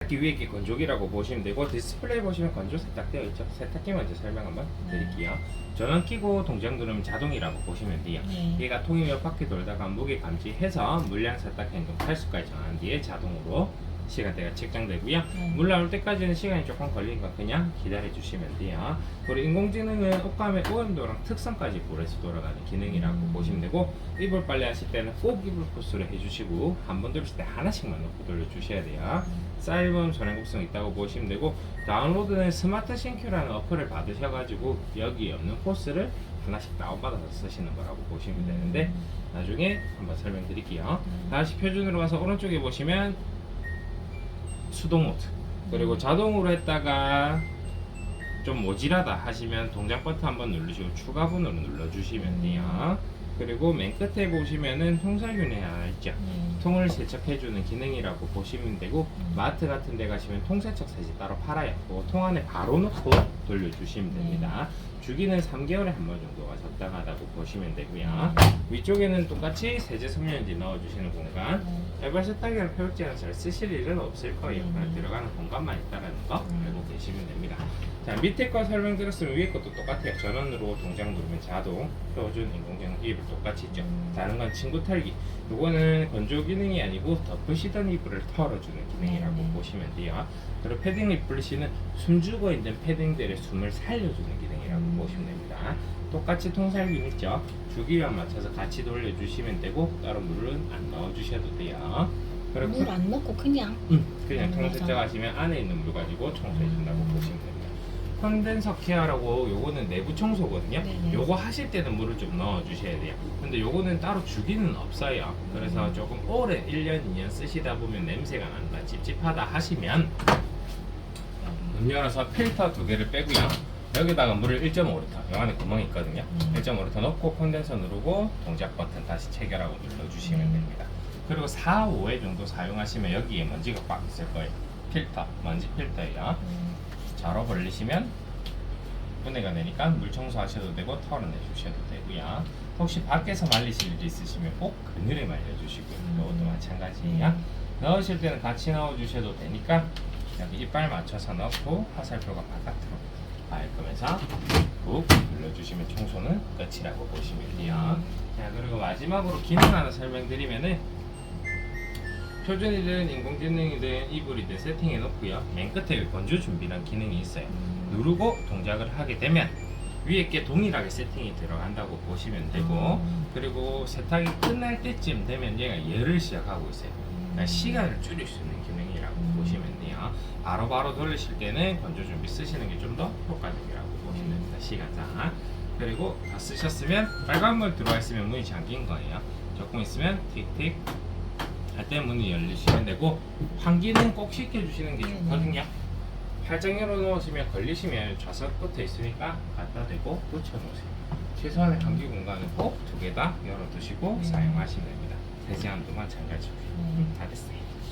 세탁기 위에 게 건조기라고 보시면 되고, 디스플레이 보시면 건조 세탁되어 있죠. 세탁기 먼저 설명 한번 드릴게요. 전원 켜고 동작 누르면 자동이라고 보시면 돼요. 얘가 통이 몇 바퀴 돌다가 무게 감지해서 물량 세탁 행동 탈수까지 정한 뒤에 자동으로 시간대가 측정되고요. 물 나올 때까지는 시간이 조금 걸리니까 그냥 기다려 주시면 돼요. 우리 인공지능은 옷감의 오염도랑 특성까지 고려해서 돌아가는 기능이라고 보시면 되고, 이불 빨래 하실 때는 꼭 이불 코스로 해주시고, 한 번 돌렸을 때 하나씩만 넣고 돌려주셔야 돼요. 사이버 전행곡성 있다고 보시면 되고, 다운로드는 스마트 싱큐라는 어플을 받으셔가지고 여기 없는 코스를 하나씩 다운받아서 쓰시는 거라고 보시면 되는데, 나중에 한번 설명드릴게요. 다시 표준으로 가서 오른쪽에 보시면 수동 모드, 그리고 자동으로 했다가 좀 모질하다 하시면 동작 버튼 한번 누르시고 추가번호로 눌러주시면 돼요. 그리고 맨 끝에 보시면은 통살균이 하나 있죠. 통을 세척해주는 기능이라고 보시면 되고, 마트 같은 데 가시면 통세척 셋이 따로 팔아요. 그거 통 안에 바로 넣고 돌려주시면 됩니다. 주기는 3개월에 한 번 정도가 적당하다고 보시면 되고요. 위쪽에는 똑같이 세제 섬유유연제 넣어주시는 공간, 에바 세탁기랑 표백제는 잘 쓰실 일은 없을 거예요. 그냥 들어가는 공간만 있다는 거 알고 계시면 됩니다. 자, 밑에 거 설명드렸으면 위에 것도 똑같아요. 전원으로 동작 누르면 자동, 표준 인공지능 이불 똑같이 있죠. 다른 건 친구 털기. 요거는 건조 기능이 아니고 덮으시던 이불을 털어주는 기능이라고 보시면 돼요. 그리고 패딩 리플리시는 숨죽어 있는 패딩들의 숨을 살려주는 기능이라고 보시면 됩니다. 똑같이 통살균 있죠. 주기와 맞춰서 같이 돌려주시면 되고, 따로 물은 안 넣어주셔도 돼요. 그리고 물 안 넣고 그냥 그냥 통세척하시면 안에 있는 물 가지고 청소해준다고 보시면 됩니다. 컨덴서 케어라고, 요거는 내부 청소거든요. 요거 하실 때는 물을 좀 넣어 주셔야 돼요. 근데 요거는 따로 주기는 없어요. 그래서 조금 오래 1년 2년 쓰시다 보면 냄새가 난다, 찝찝하다 하시면 문 열어서 필터 2개를 빼고요, 여기다가 물을 1.5L, 요 안에 구멍이 있거든요. 1.5L 넣고 컨덴서 누르고 동작 버튼 다시 체결하고 눌러주시면 됩니다. 그리고 4, 5회 정도 사용하시면 여기에 먼지가 꽉 있을 거예요. 필터, 먼지 필터예요. 자로 벌리시면 분해가 되니까 물 청소하셔도 되고 털어내 주셔도 되고요. 혹시 밖에서 말리실 일이 있으시면 꼭 그늘에 말려주시고요. 이것도 마찬가지예요. 넣으실 때는 같이 넣어 주셔도 되니까 여기 이빨 맞춰서 넣고 화살표가 바깥으로 밟으면서 꾹 눌러주시면 청소는 끝이라고 보시면 돼요. 자, 그리고 마지막으로 기능 하나 설명드리면은, 표준이든 인공지능이든 이불이든 세팅해 놓고요, 맨 끝에 건조 준비란 기능이 있어요. 누르고 동작을 하게 되면 위에 게 동일하게 세팅이 들어간다고 보시면 되고, 그리고 세탁이 끝날 때쯤 되면 얘가 열을 시작하고 있어요. 그러니까 시간을 줄일 수 있는 기능이라고 보시면 돼요. 바로바로 돌리실 때는 건조 준비 쓰시는 게 좀 더 효과적이라고 보시면 됩니다, 시간상. 그리고 다 쓰셨으면, 빨간불 들어와 있으면 문이 잠긴 거예요. 조금 있으면 틱틱 할 때 문이 열리시면 되고, 환기는 꼭 시켜주시는 게 좋거든요. 활짝 열어놓으시면 걸리시면 좌석 끝에 있으니까 갖다 대고 붙여놓으세요. 최소한의 환기 공간은 꼭 2개 다 열어두시고 사용하시면 됩니다. 세제한도 마찬가지고요. 다 됐어요.